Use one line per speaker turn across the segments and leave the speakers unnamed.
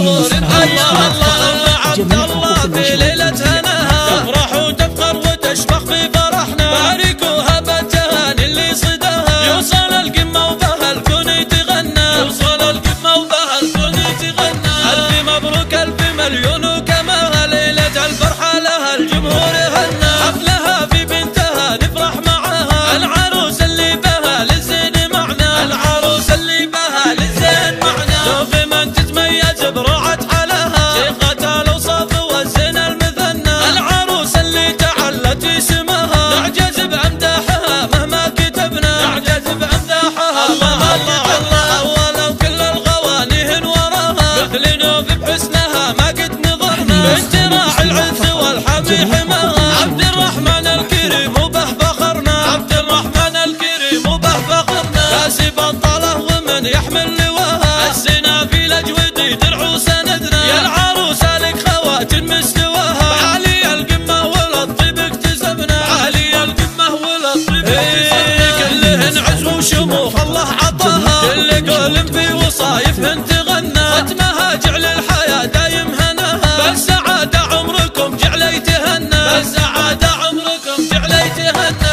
الجمهور حيا الله عبد الله في ليلة هناها تفرح وتفخر وتشبخ في فرحنا باركوها بالتهاني اللي صداها يوصل القمة وبها الكون يتغنى يوصل القمة وبها الكون يتغنى ألف مبروك ألف مليون وكماها ليلة الفرحة لها الجمهور هنا حفلها في بنتها نفرح معاها العروس اللي بها للزين معنا العروس اللي بها للزين معنا شوفي من تتميز بروعة حالها شيخة الأوصاف والزين المثنى العروس اللي تعلت اسمها نعجز بأمداحها مهما كتبنا نعجز بأمداحها الله الله الله ولو كل الغواني وراها مثل نوف بحسنها ما قد نظرنا بنت راعي العز والحمي حماها عبد الرحمن الكريم وبه فخرنا عبد الرحمن الكريم وبه فخرنا كاسب الطله ومن يحمل لواها السنا في الاجود درع وسندنا يا العروسه لك خواتم مستواها عالي القمه والطيب اكتسبنا عالي القمه والطيب اكتسبنا كلهن عز وشموخ الله عطاها كل قول في وصايفهن تغنى ختمها جعل الحياه دايم هناها بالسعاده عمركم جعل يتهنى بالسعاده عمركم جعل يتهنى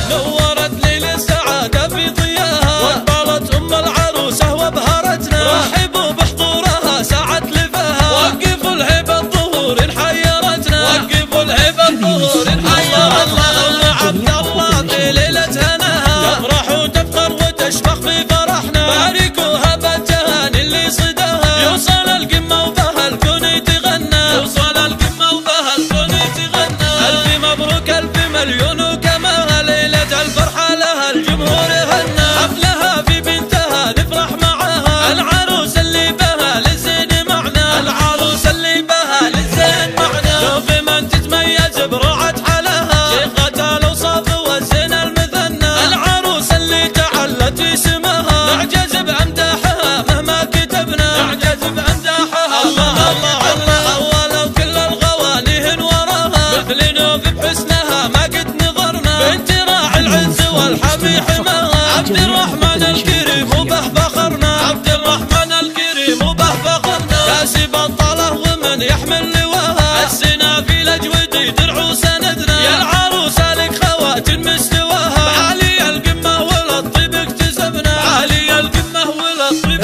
نورت ليل السعادة في ضياها واقبلت أم العروسة وابهرتنا رحبوا بحضورها سعت لفاها وقفوا الهبة الظهور حيرتنا وقفوا الهبة الظهور حيرتنا الله عبد الله في ليلة هناها تفرح وتفخر وتشبخ في فرحنا باركوها بالتهاني اللي صداها يوصل القمة وبها الكون يتغنى يوصل القمة وبها الكون يتغنى ألف مبروك ألف مليون وكماها ليلة الفرحة لها الجمهور هنا حفلها في بنتها نفرح معاها العروس اللي بها للزين معنا العروس اللي بها للزين معنا شوفي من تتميز بروعة حالها شيخة الأوصاف والزين المثنى العروس اللي تعلت اسمها نعجز بأمداحها مهما كتبنا نعجز بأمداحها الله الله الله ولو كل الغواني وراها مثل نوف بحسنها ما قد نظرنا بنت راعي العز والحمي حماها عبد الرحمن الكريم وبه فخرنا عبد الرحمن الكريم وبه فخرنا كاسب الطله ومن يحمل لواها السنا في الاجود درع وسندنا يا العروسه لك خواتم مستواها عالي القمه والطيب اكتسبنا عالي القمه والطيب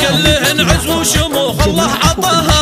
كلهن عز وشموخ الله عطاها